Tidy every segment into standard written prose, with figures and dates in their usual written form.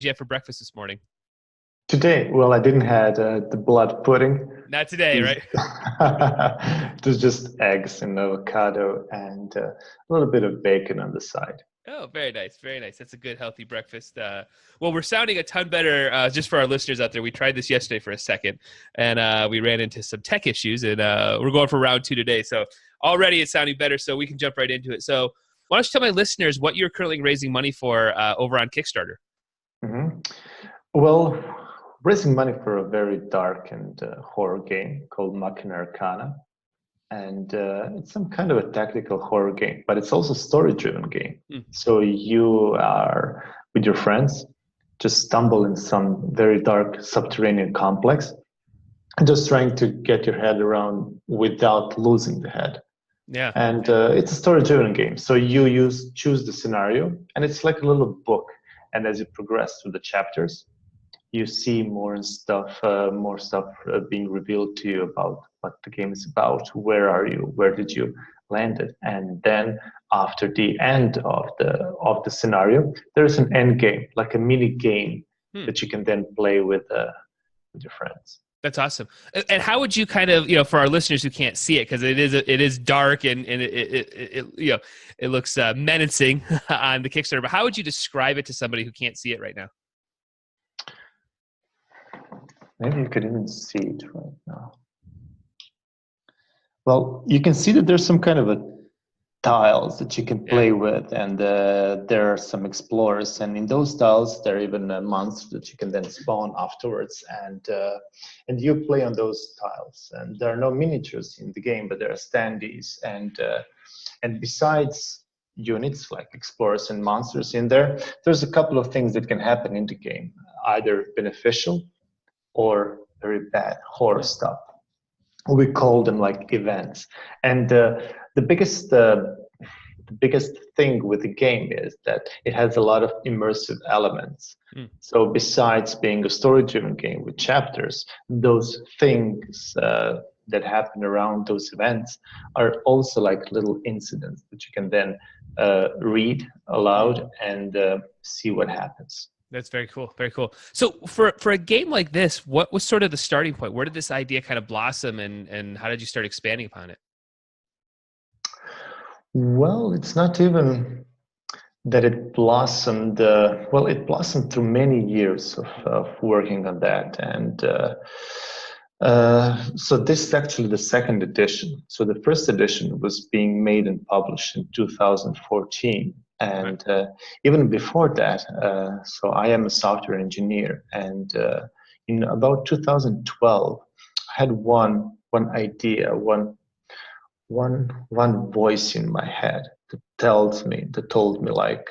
you have for breakfast this morning? Today, well, I didn't had the blood pudding. Not today, It was, right? it was just eggs and avocado and a little bit of bacon on the side. Oh, very nice. Very nice. That's a good, healthy breakfast. Well, we're sounding a ton better just for our listeners out there. We tried this yesterday for a second, and we ran into some tech issues, and we're going for round two today. So already it's sounding better, so we can jump right into it. So why don't you tell my listeners what you're currently raising money for over on Kickstarter? hmm Well, raising money for a very dark and horror game called Machina Arcana. And it's some kind of a tactical horror game, but it's also a story-driven game. Hmm. So you are with your friends, just stumble in some very dark subterranean complex, and just trying to get your head around without losing the head. Yeah. And it's a story-driven game. So you choose the scenario, and it's like a little book. And as you progress through the chapters, you see more stuff being revealed to you about what the game is about. Where are you? Where did you land it? And then after the end of the scenario, there is an end game, like a mini game Hmm. that you can then play with your friends. That's awesome. And how would you kind of, for our listeners who can't see it, because it is dark and it looks menacing on the Kickstarter, but how would you describe it to somebody who can't see it right now? Maybe you could even see it right now. Well, you can see that there's some kind of a tiles that you can Yeah. play with, and there are some explorers, and in those tiles there are even monsters that you can then spawn afterwards, and you play on those tiles. And there are no miniatures in the game, but there are standees, and besides units like explorers and monsters in there, there's a couple of things that can happen in the game, either beneficial or very bad horror stuff. We call them like events. And the biggest thing with the game is that it has a lot of immersive elements. Mm. So besides being a story-driven game with chapters, those things that happen around those events are also like little incidents that you can then read aloud and see what happens. That's very cool. Very cool. So for a game like this, what was sort of the starting point? Where did this idea kind of blossom and how did you start expanding upon it? Well, it's not even that it blossomed. Well, it blossomed through many years of working on that. And so this is actually the second edition. So the first edition was being made and published in 2014. Okay. And even before that, so I am a software engineer. And in about 2012, I had one idea, one voice in my head that told me like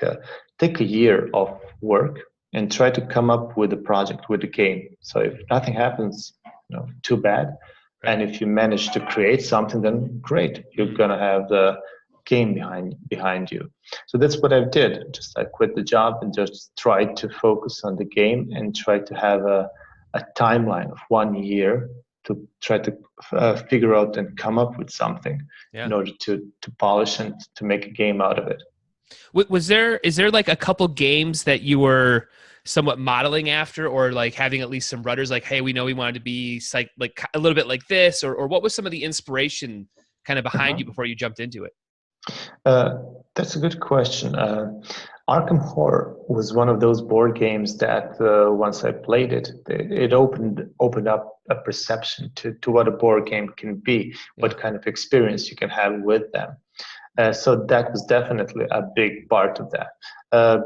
take a year of work and try to come up with a project with a game. So if nothing happens, too bad. Right. And if you manage to create something, then great, you're gonna have the game behind you. So that's what I did. Just I quit the job and just tried to focus on the game and try to have a timeline of 1 year to try to figure out and come up with something Yeah. in order to polish and to make a game out of it. Is there like a couple games that you were somewhat modeling after, or like having at least some rudders, like, hey, we know we wanted to be like a little bit like this, or what was some of the inspiration kind of behind you before you jumped into it? That's a good question. Arkham Horror was one of those board games that once I played it opened up a perception to what a board game can be, what kind of experience you can have with them. So that was definitely a big part of that.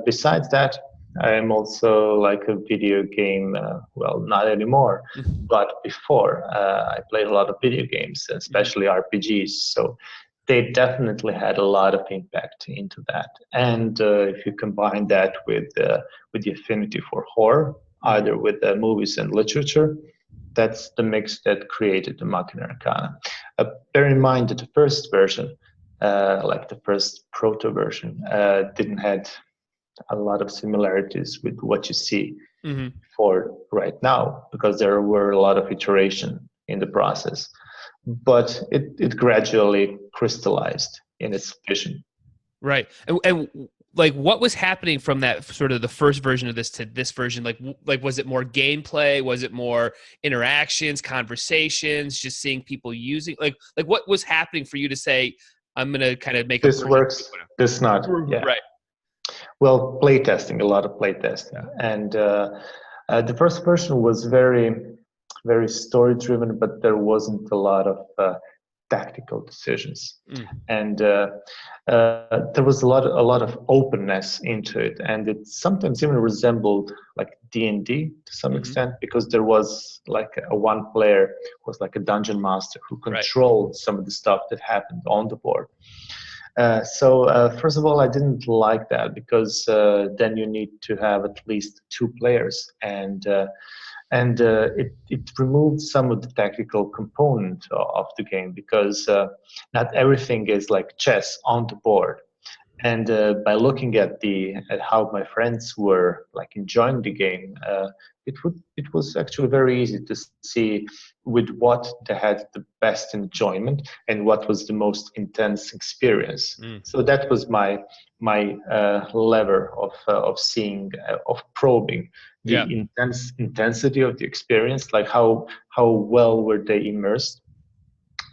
Besides that, I am also like a video game, well, not anymore, but before I played a lot of video games, especially RPGs. So they definitely had a lot of impact into that. And if you combine that with the affinity for horror, either with movies and literature, that's the mix that created the Machina Arcana. Bear in mind that the first version, like the first proto version, didn't have a lot of similarities with what you see for right now, because there were a lot of iteration in the process. But it gradually crystallized in its vision. Right. And like what was happening from that sort of the first version of this to this version? Like was it more gameplay? Was it more interactions, conversations, just seeing people using like what was happening for you to say, I'm gonna kind of make a This version works, this not. Yeah. right. Well, playtesting, a lot of playtesting. Yeah. And the first version was very, very story driven, but there wasn't a lot of tactical decisions. And there was a lot of openness into it, and it sometimes even resembled like D&D to some extent, because there was like a one player who was like a dungeon master who controlled some of the stuff that happened on the board. So first of all, I didn't like that, because then you need to have at least two players, and it removed some of the tactical component of the game, because not everything is like chess on the board. And by looking at how my friends were like enjoying the game, it was actually very easy to see with what they had the best enjoyment and what was the most intense experience. So that was my lever of seeing, of probing the intensity of the experience, like how well were they immersed,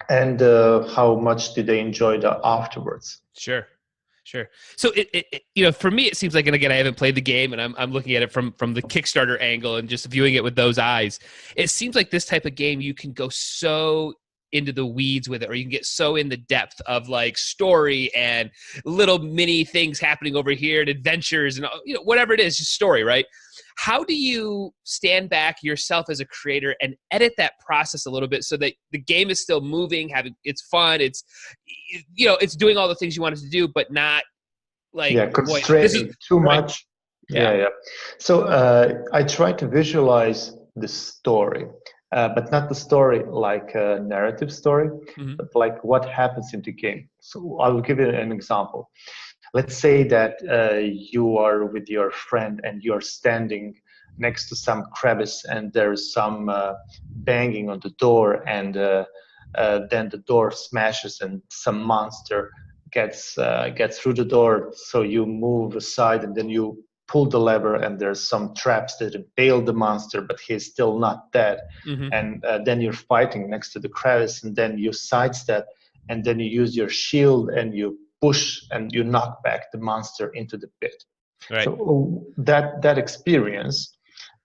and how much did they enjoy that afterwards. Sure. So it for me, it seems like, and again, I haven't played the game, and I'm looking at it from the Kickstarter angle and just viewing it with those eyes. It seems like this type of game, you can go so into the weeds with it, or you can get so in the depth of like story and little mini things happening over here and adventures and whatever it is, just story, right? How do you stand back yourself as a creator and edit that process a little bit so that the game is still moving, it's fun, it's it's doing all the things you want it to do, but not like constraining too much. Yeah. So I try to visualize the story, but not the story like a narrative story, but like what happens in the game. So I will give you an example. Let's say that you are with your friend and you're standing next to some crevice, and there's some banging on the door, and then the door smashes and some monster gets through the door. So you move aside, and then you pull the lever, and there's some traps that impale the monster, but he's still not dead. And then you're fighting next to the crevice, and then you sidestep, and then you use your shield and you push and you knock back the monster into the pit. Right. So that experience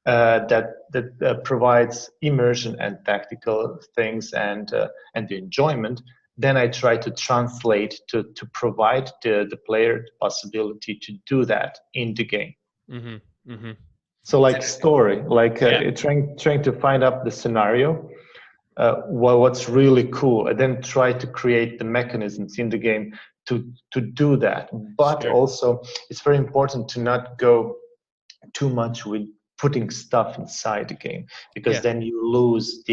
that provides immersion and tactical things and the enjoyment, then I try to translate to provide the player the possibility to do that in the game. So like story, like trying to find up the scenario, what's really cool, and then try to create the mechanisms in the game to do that. But also, it's very important to not go too much with putting stuff inside the game, because then you lose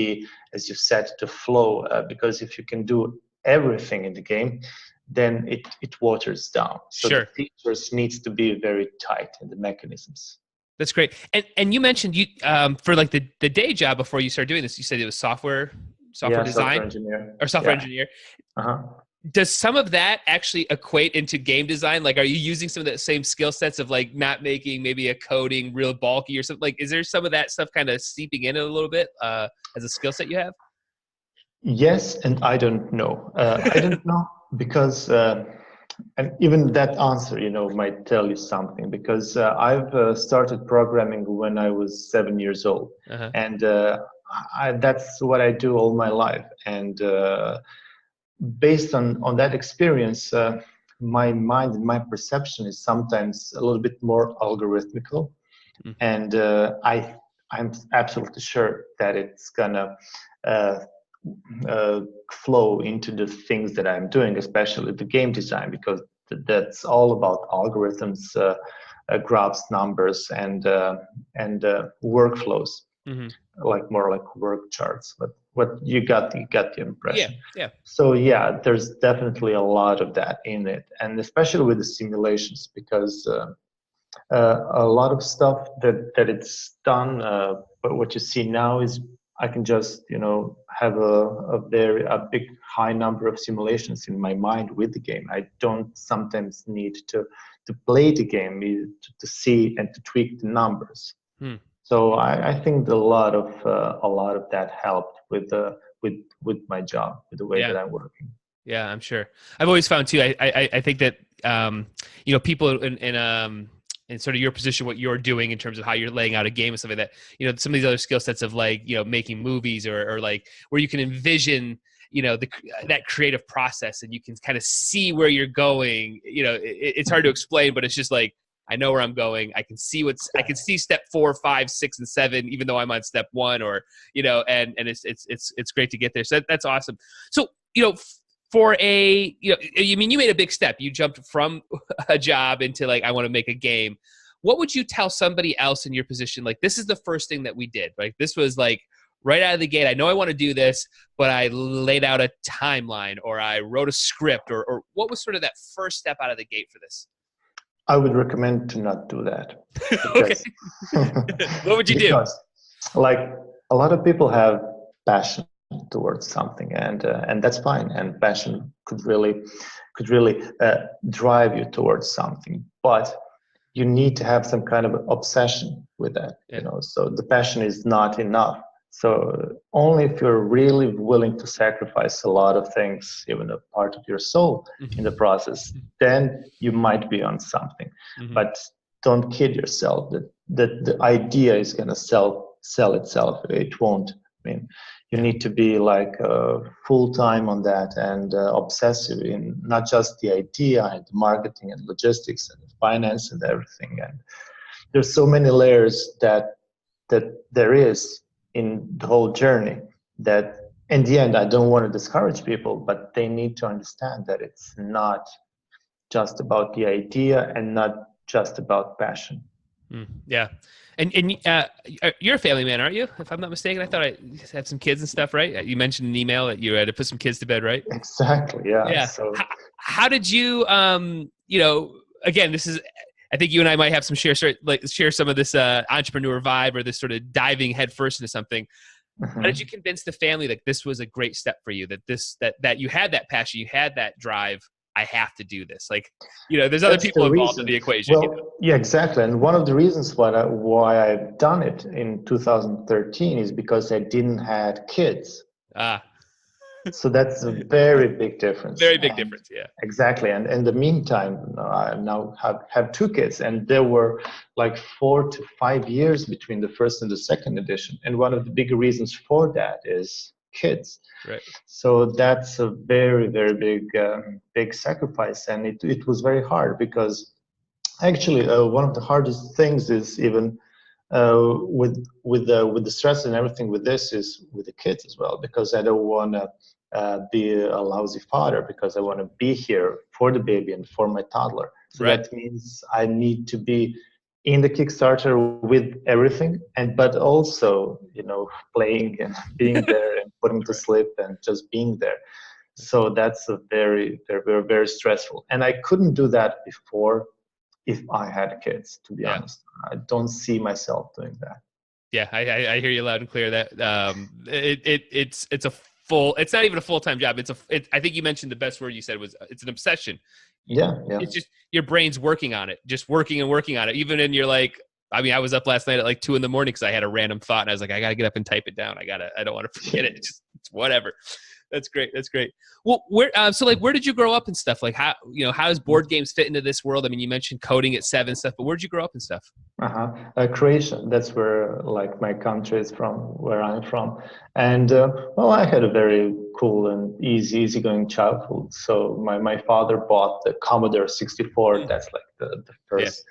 as you said, the flow. Because if you can do everything in the game, then it waters down. So the features needs to be very tight in the mechanisms. That's great. And you mentioned you for like the day job before you started doing this, you said it was software design, software engineer. Or software engineer. Does some of that actually equate into game design? Like, are you using some of that same skill sets of like not making maybe a coding real bulky or something? Like, is there some of that stuff kind of seeping in a little bit as a skill set you have? Yes, and I don't know. I don't know because, and even that answer, might tell you something, because I've started programming when I was 7 years old, and that's what I do all my life. And based on that experience, my mind and my perception is sometimes a little bit more algorithmical, and I'm absolutely sure that it's gonna flow into the things that I'm doing, especially the game design, because that's all about algorithms, graphs, numbers, and workflows, like more like work charts. But what you got the impression. Yeah. So there's definitely a lot of that in it, and especially with the simulations, because a lot of stuff that it's done, but what you see now is I can just, have a big high number of simulations in my mind with the game. I don't sometimes need to play the game to see and to tweak the numbers. Hmm. So I think a lot of that helped with my job, with the way Yeah. that I'm working. Yeah, I'm sure. I've always found too. I think that people in sort of your position, what you're doing in terms of how you're laying out a game and stuff like that. Some of these other skill sets of like making movies or like where you can envision that creative process and you can kind of see where you're going. It's hard to explain, but it's just like I know where I'm going. I can see step 4, 5, 6, and 7, even though I'm on step 1, or and it's great to get there. So that's awesome. So for you made a big step. You jumped from a job into like, I want to make a game. What would you tell somebody else in your position? Like, this is the first thing that we did, right? This was like right out of the gate. I know I want to do this, but I laid out a timeline or I wrote a script or what was sort of that first step out of the gate for this? I would recommend to not do that. Okay. What would you do? Because, like, a lot of people have passion towards something, and that's fine. And passion could really drive you towards something, but you need to have some kind of obsession with that. Yeah. So the passion is not enough. So only if you're really willing to sacrifice a lot of things, even a part of your soul in the process, then you might be on something. Mm-hmm. But don't kid yourself that the idea is going to sell itself. It won't. You need to be like full time on that and obsessive in not just the idea and the marketing and logistics and the finance and everything. And there's so many layers that there is in the whole journey that in the end, I don't want to discourage people, but they need to understand that it's not just about the idea and not just about passion. Yeah. And you're a family man, aren't you? If I'm not mistaken, I thought I had some kids and stuff, right? You mentioned in an email that you had to put some kids to bed, right? Exactly. Yeah. Yeah. So how did you, again, this is, I think you and I might have some share some of this entrepreneur vibe or this sort of diving headfirst into something. Mm-hmm. How did you convince the family that this was a great step for you, that you had that passion, you had that drive? I have to do this. Like, there's other people involved in the equation. Well, yeah, exactly. And one of the reasons why I've done it in 2013 is because I didn't have kids. So that's a very big difference. Very big difference, yeah. Exactly. And in the meantime, I now have 2 kids, and there were like 4 to 5 years between the first and the second edition. And one of the big reasons for that is kids. Right. So that's a very, very big sacrifice, and it was very hard because actually one of the hardest things is even with the stress and everything with this is with the kids as well, because I don't want to be a lousy father, because I want to be here for the baby and for my toddler. So right. That means I need to be in the Kickstarter with everything, but also playing and being there and putting to sleep and just being there. So that's a very, very, very stressful, and I couldn't do that before if I had kids, to be honest. I don't see myself doing that. Yeah, I hear you loud and clear. That it's not even a full-time job. I think you mentioned the best word you said was it's an obsession. Yeah. It's just your brain's working on it, just working and working on it. Even in I was up last night at like 2 a.m. because I had a random thought and I was like, I gotta get up and type it down. I don't want to forget it. It's whatever. That's great. Well, where did you grow up and stuff? Like how does board games fit into this world? I mean, you mentioned coding at 7 stuff, but where did you grow up and stuff? Croatia. That's where my country is from, where I'm from. And I had a very cool and easygoing childhood. So my father bought the Commodore 64. That's like the first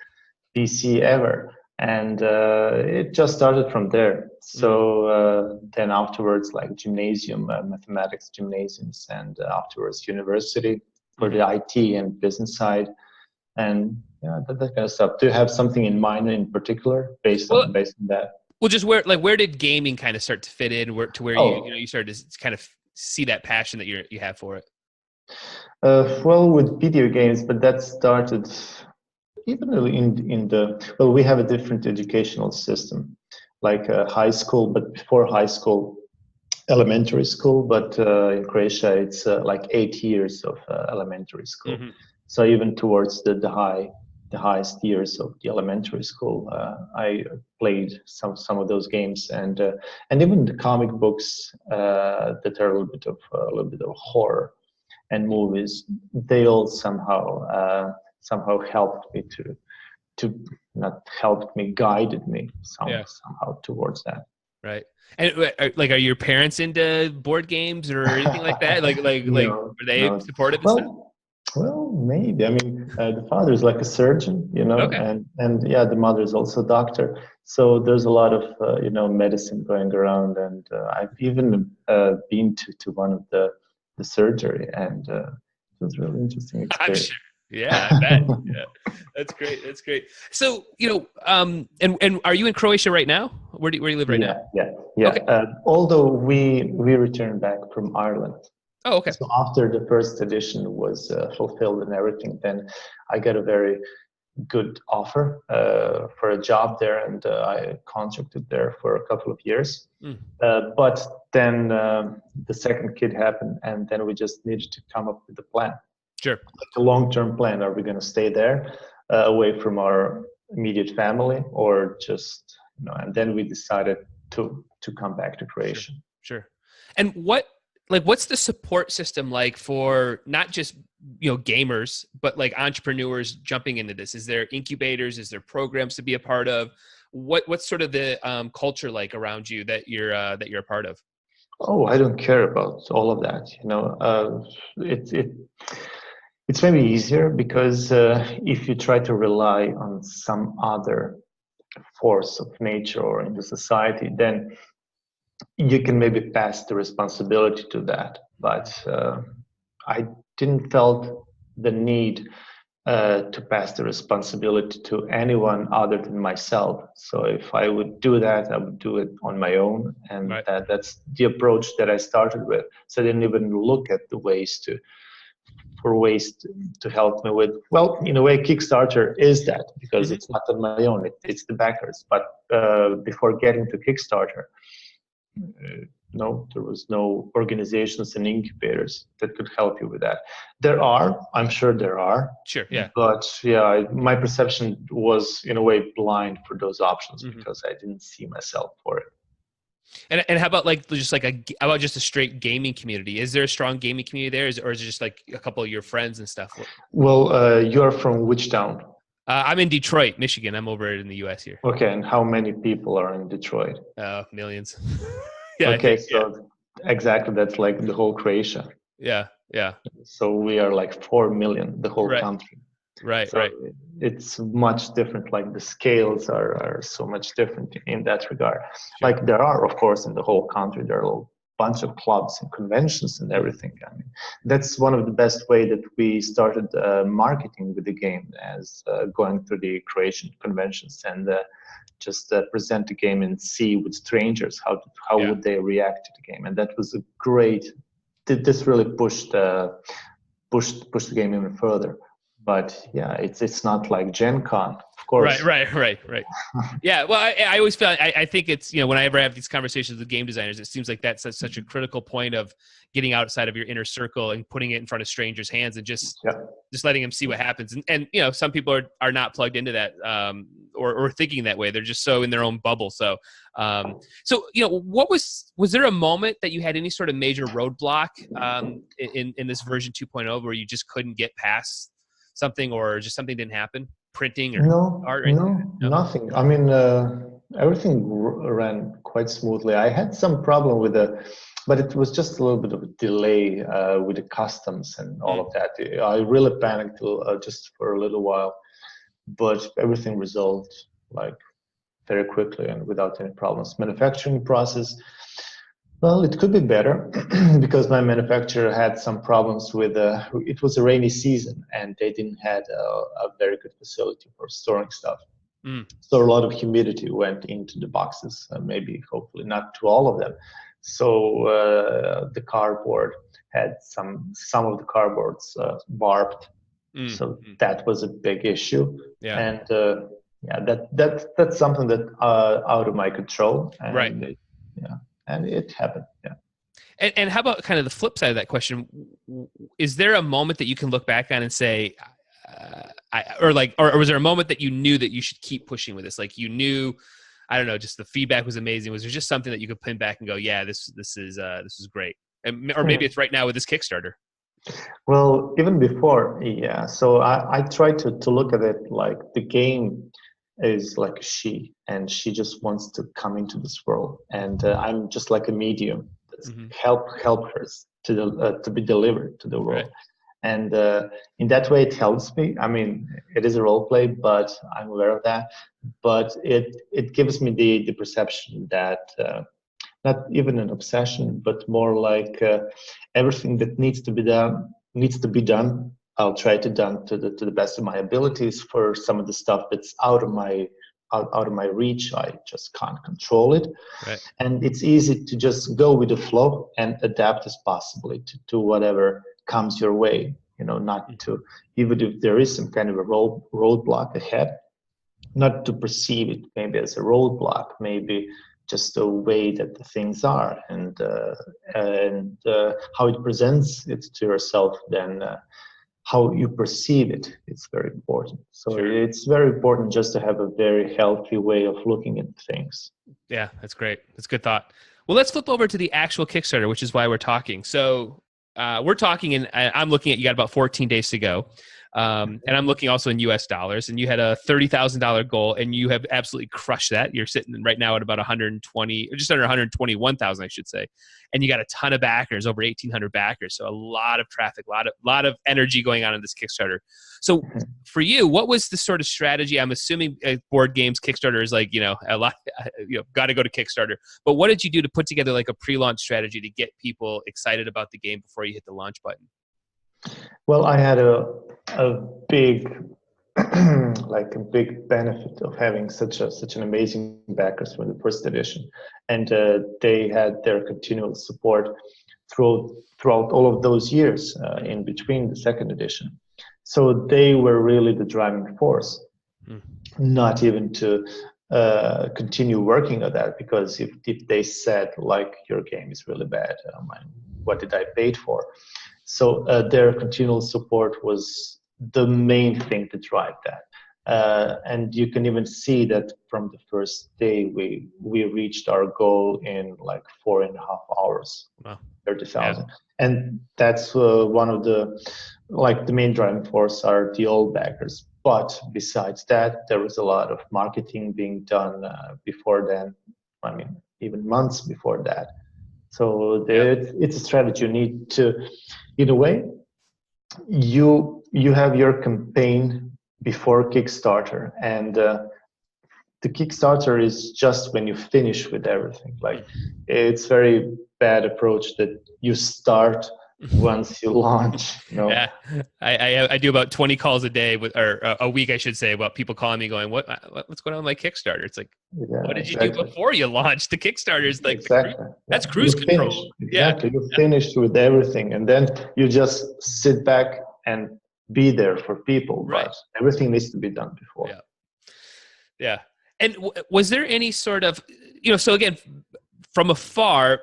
PC ever. And it just started from there. So then afterwards, like gymnasium, mathematics gymnasiums, and afterwards university for the IT and business side, and that kind of stuff. Do you have something in mind in particular based on that? Well, just where did gaming kind of start to fit in? Where you started to kind of see that passion that you have for it? With video games, but that started. Even we have a different educational system, like high school, but before high school, elementary school, but in Croatia it's like 8 years of elementary school. Hmm. So even towards the highest years of the elementary school, I played some of those games, and even the comic books that are a little bit of horror and movies. They all somehow helped me to not helped me, guided me somehow towards that. Right. And like, are your parents into board games or anything like that? Like, No, are they no. supportive and stuff? Well, maybe. I mean, the father is like a surgeon, Okay. and yeah, the mother is also a doctor. So there's a lot of medicine going around, and I've even been to one of the surgery, and it was a really interesting I'm experience. sure. Yeah, I bet. Yeah, that's great. That's great. So, and are you in Croatia right now? Where do you live right now? Yeah. Okay. Although we returned back from Ireland. Oh, okay. So after the first edition was fulfilled and everything, then I got a very good offer for a job there, and I contracted there for a couple of years. Mm. But then the second kid happened, and then we just needed to come up with a plan, Sure. like a long-term plan. Are we going to stay there, away from our immediate family, or just And then we decided to come back to Croatia. Sure. And what's the support system like for not just gamers, but like entrepreneurs jumping into this? Is there incubators? Is there programs to be a part of? What's sort of the culture like around you that you're a part of? Oh, I don't care about all of that. It's maybe easier because if you try to rely on some other force of nature or in the society, then you can maybe pass the responsibility to that. But I didn't felt the need to pass the responsibility to anyone other than myself. So if I would do that, I would do it on my own, and Right. that's the approach that I started with. So I didn't even look at the ways to help me with. Well, in a way, Kickstarter is that, because Mm-hmm. it's not on my own; it's the backers. But before getting to Kickstarter, no, there was no organizations and incubators that could help you with that. I'm sure there are. Sure. Yeah. But yeah, my perception was in a way blind for those options, Mm-hmm. because I didn't see myself for it. And how about how about just a straight gaming community? Is there a strong gaming community there, or is it just like a couple of your friends and stuff? Well, you're from which town? I'm in Detroit, Michigan. I'm over in the U.S. here. Okay, and how many people are in Detroit? Millions. Yeah. Okay, so exactly, that's like the whole Croatia. Yeah. Yeah. So we are like 4 million, the whole Right. country. Right. So Right. it's much different. Like the scales are so much different in that regard. Sure. Like there are, of course, in the whole country, there are a bunch of clubs and conventions and everything. I mean, that's one of the best way that we started marketing with the game, as going through the Croatian conventions and just present the game and see with strangers how would they react to the game. And that was a great. This really pushed the game even further. But yeah, it's not like Gen Con, of course. Right. Yeah. Well, I always feel, I think it's, whenever I have these conversations with game designers, it seems like that's such a critical point of getting outside of your inner circle and putting it in front of strangers' hands and just letting them see what happens. And some people are not plugged into that, or thinking that way. They're just so in their own bubble. So, what was there a moment that you had any sort of major roadblock, in this version 2.0 where you just couldn't get past something, or just something didn't happen, printing or art? No, nothing. I mean, everything ran quite smoothly. I had some problem with but it was just a little bit of a delay with the customs and all of that. I really panicked just for a little while, but everything resolved like very quickly and without any problems. Manufacturing process, well, it could be better because my manufacturer had some problems with it was a rainy season and they didn't have a very good facility for storing stuff. So a lot of humidity went into the boxes, maybe hopefully not to all of them. So the cardboard had some of the cardboards barbed. So that was a big issue. Yeah. And that's something that out of my control. And right. And it happened. Yeah. And how about kind of the flip side of that question? Is there a moment that you can look back on and say, or was there a moment that you knew that you should keep pushing with this? Like you knew, I don't know, just the feedback was amazing. Was there just something that you could pin back and go, yeah, this is great? Or maybe it's right now with this Kickstarter. Well, even before, yeah. So I try to look at it like the game is like a she, and she just wants to come into this world, and I'm just like a medium that's help her to be delivered to the world. Right. And in that way, it helps me. I mean, it is a role play, but I'm aware of that. But it gives me the perception that not even an obsession, but more like everything that needs to be done. I'll try to done to the best of my abilities. For some of the stuff that's out of my reach, I just can't control it. Right. And it's easy to just go with the flow and adapt as possibly to whatever comes your way. Not to, even if there is some kind of a roadblock ahead, not to perceive it maybe as a roadblock, maybe just the way that the things are, and how it presents it to yourself, then how you perceive it. It's very important. So Sure. It's very important just to have a very healthy way of looking at things. Yeah, that's great. That's a good thought. Well, let's flip over to the actual Kickstarter, which is why we're talking. So we're talking, and I'm looking at, you got about 14 days to go. And I'm looking also in US dollars, and you had a $30,000 goal, and you have absolutely crushed that. You're sitting right now at about 120, or just under 121,000, I should say. And you got a ton of backers, over 1,800 backers. So a lot of traffic, a lot of energy going on in this Kickstarter. So for you, what was the sort of strategy? I'm assuming board games Kickstarter is like, a lot, got to go to Kickstarter. But what did you do to put together like a pre-launch strategy to get people excited about the game before you hit the launch button? Well, I had a big like a big benefit of having such an amazing backers from the first edition, and they had their continual support throughout all of those years in between the second edition. So they were really the driving force, not even to continue working on that, because if they said like, your game is really bad, what did I pay for? So their continual support was the main thing to drive that. And you can even see that from the first day, we reached our goal in like 4.5 hours. Wow. 30,000. Yeah. And that's one of the main driving force are the old backers. But besides that, there was a lot of marketing being done before then. I mean, even months before that. So it's a strategy. You need to, in a way, you have your campaign before Kickstarter, and the Kickstarter is just when you finish with everything. Like, it's very bad approach that you start once you launch. Yeah, I do about 20 calls a day or a week, I should say, about people calling me going, what's going on with my Kickstarter? It's like, what did you do before you launched? The Kickstarter is like, that's cruise control. Exactly. You finished with everything, and then you just sit back and be there for people. Right. But everything needs to be done before. Yeah. And was there any sort of, so again, from afar,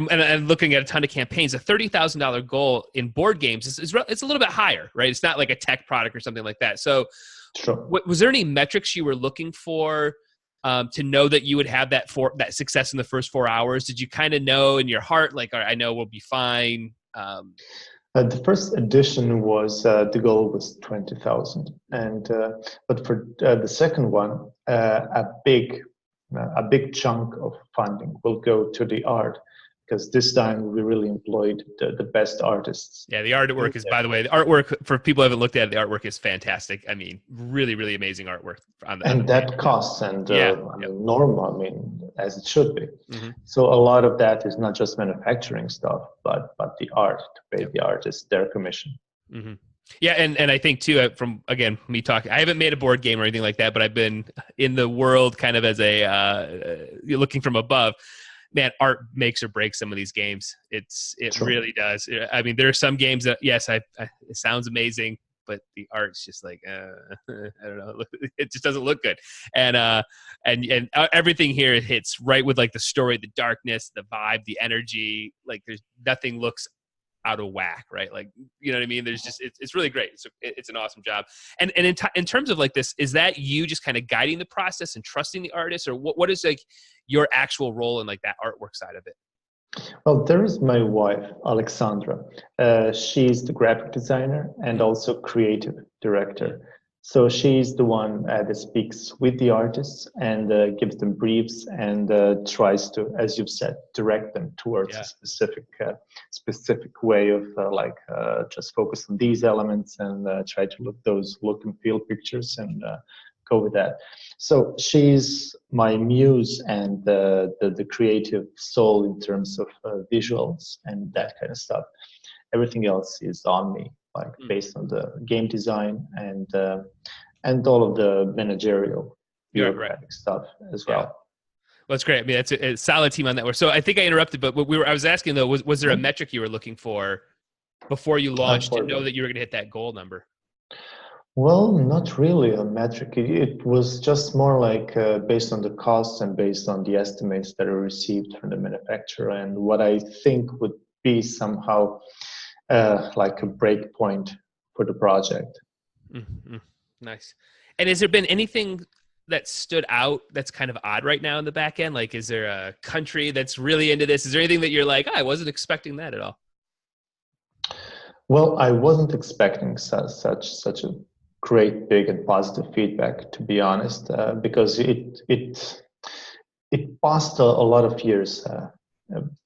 and looking at a ton of campaigns, a $30,000 goal in board games is it's a little bit higher, right? It's not like a tech product or something like that. So sure. Was there any metrics you were looking for to know that you would have that success in the first 4 hours? Did you kind of know in your heart, like, all right, I know we'll be fine? The first edition was the goal was 20,000, and but for the second one, a big chunk of funding will go to the art, because this time we really employed the best artists. Yeah, the artwork is, by the way, the artwork, for people who haven't looked at it, the artwork is fantastic. I mean, really, really amazing artwork. And that costs, and normal, I mean, as it should be. Mm-hmm. So a lot of that is not just manufacturing stuff, but the art, to pay the artists their commission. Mm-hmm. Yeah, and I think too, from again me talking, I haven't made a board game or anything like that, but I've been in the world kind of as looking from above. Man, art makes or breaks some of these games. It really does. I mean, there are some games that, yes, it sounds amazing. but the art's just like, I don't know, it just doesn't look good. And everything here hits right with like the story, the darkness, the vibe, the energy. Like there's nothing looks out of whack, right? Like, you know what I mean? There's just, it's really great. It's an awesome job. And in terms of like this, is that you just kind of guiding the process and trusting the artist, or what is like your actual role in like that artwork side of it? Well, there is my wife, Alexandra. She's the graphic designer and also creative director. So she's the one that speaks with the artists and gives them briefs and tries to, as you've said, direct them towards a specific way of just focus on these elements and try to look and feel pictures and go with that. So she's my muse and the creative soul in terms of visuals and that kind of stuff. Everything else is on me, like based on the game design and all of the managerial bureaucratic stuff as well. Well, that's great. I mean, that's a solid team on that. So I think I interrupted, but I was asking though, was there a metric you were looking for before you launched to know that you were going to hit that goal number? Well, not really a metric. It was just more like based on the costs and based on the estimates that I received from the manufacturer and what I think would be somehow like a break point for the project. Mm-hmm. Nice. And has there been anything that stood out that's kind of odd right now in the back end? Like, is there a country that's really into this? Is there anything that you're like, I wasn't expecting that at all? Well, I wasn't expecting such a great, big, and positive feedback, to be honest, because it passed a lot of years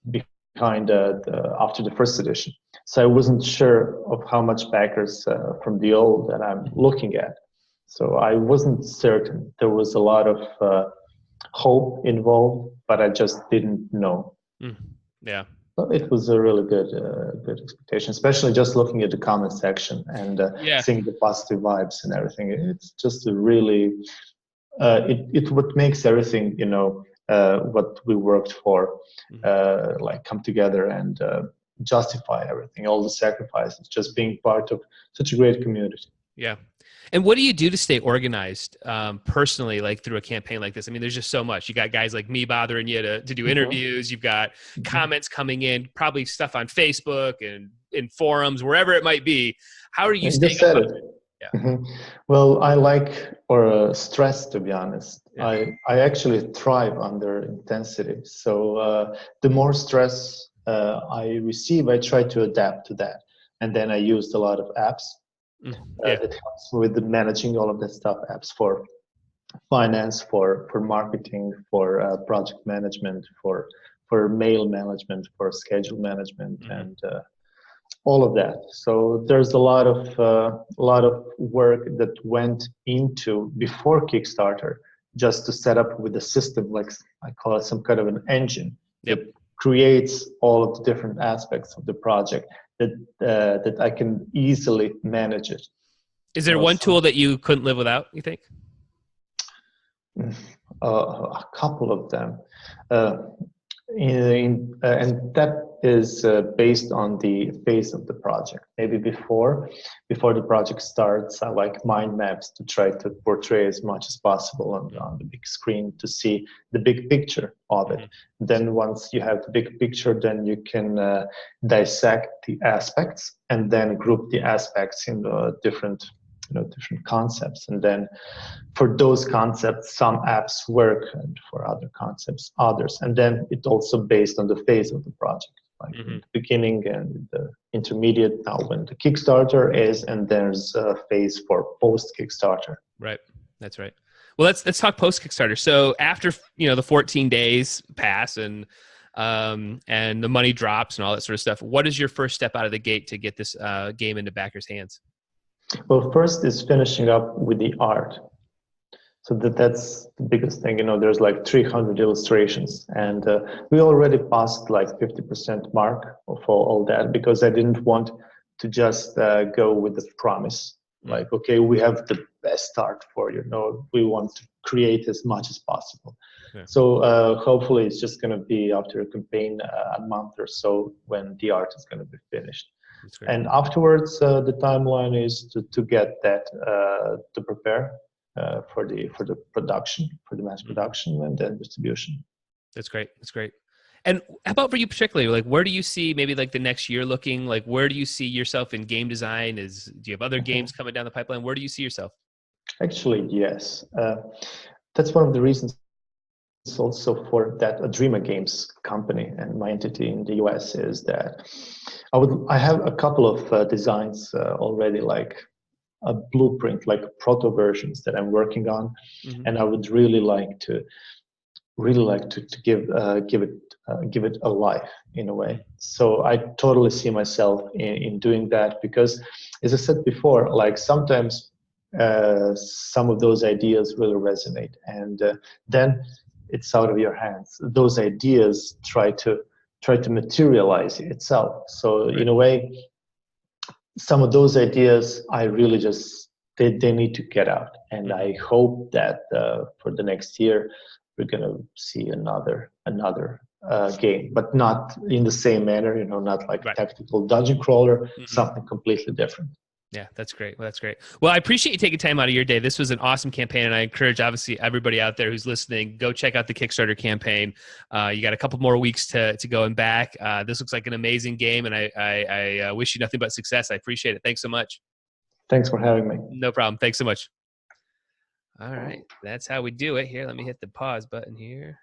behind after the first edition. So I wasn't sure of how much backers from the old that I'm looking at. So I wasn't certain. There was a lot of hope involved, but I just didn't know. Yeah. It was a really good expectation, especially just looking at the comment section and seeing the positive vibes and everything. It's just a really, it what makes everything, what we worked for, like come together and justify everything, all the sacrifices, just being part of such a great community. Yeah. And what do you do to stay organized personally, like through a campaign like this? I mean, there's just so much. You got guys like me bothering you to do interviews. You've got comments coming in, probably stuff on Facebook and in forums, wherever it might be. How are you staying up? Yeah. Well, I like stress, to be honest. Yeah. I actually thrive under intensity. So the more stress I receive, I try to adapt to that. And then I used a lot of apps. That helps with managing all of that stuff, apps for finance, for marketing, for project management, for mail management, for schedule management, and all of that. So there's a lot of work that went into before Kickstarter just to set up with the system, like I call it some kind of an engine that creates all of the different aspects of the project that I can easily manage it. Is there one tool that you couldn't live without, you think? A couple of them. And that is based on the phase of the project. Maybe before the project starts, I like mind maps to try to portray as much as possible on the big screen to see the big picture of it. Then once you have the big picture, then you can dissect the aspects and then group the aspects in the different concepts. And then for those concepts, some apps work, and for other concepts, others. And then it also based on the phase of the project, like the beginning and the intermediate, now when the Kickstarter is, and there's a phase for post Kickstarter. Right. That's right. Well, let's talk post Kickstarter. So after, the 14 days pass and the money drops and all that sort of stuff, what is your first step out of the gate to get this game into backers' hands? Well, first is finishing up with the art. So that's the biggest thing. There's like 300 illustrations, and we already passed like 50% mark of all that, because I didn't want to just go with the promise. Like, okay, we have the best art for you. No, we want to create as much as possible. Yeah. So hopefully it's just going to be after a campaign, a month or so, when the art is going to be finished. That's great. And afterwards, the timeline is to get that to prepare for the production, for the mass production, and then distribution. That's great. That's great. And how about for you particularly? Like, where do you see maybe like the next year looking? Like, where do you see yourself in game design? Do you have other games coming down the pipeline? Where do you see yourself? Actually, yes. That's one of the reasons also for that Adrema Games company and my entity in the US is that I have a couple of designs already, like a blueprint, like proto versions that I'm working on, and I would really like to give it a life in a way. So I totally see myself in doing that because, as I said before, like sometimes some of those ideas really resonate, and then it's out of your hands. Those ideas try to materialize itself. So in a way, some of those ideas I really just they need to get out, and I hope that for the next year we're gonna see another game, but not in the same manner. You know, not like a tactical dungeon crawler. Something completely different. Yeah, that's great. Well, that's great. Well, I appreciate you taking time out of your day. This was an awesome campaign, and I encourage, obviously, everybody out there who's listening, go check out the Kickstarter campaign. You got a couple more weeks to go and back. This looks like an amazing game, and I wish you nothing but success. I appreciate it. Thanks so much. Thanks for having me. No problem. Thanks so much. All right. That's how we do it. Here, let me hit the pause button here.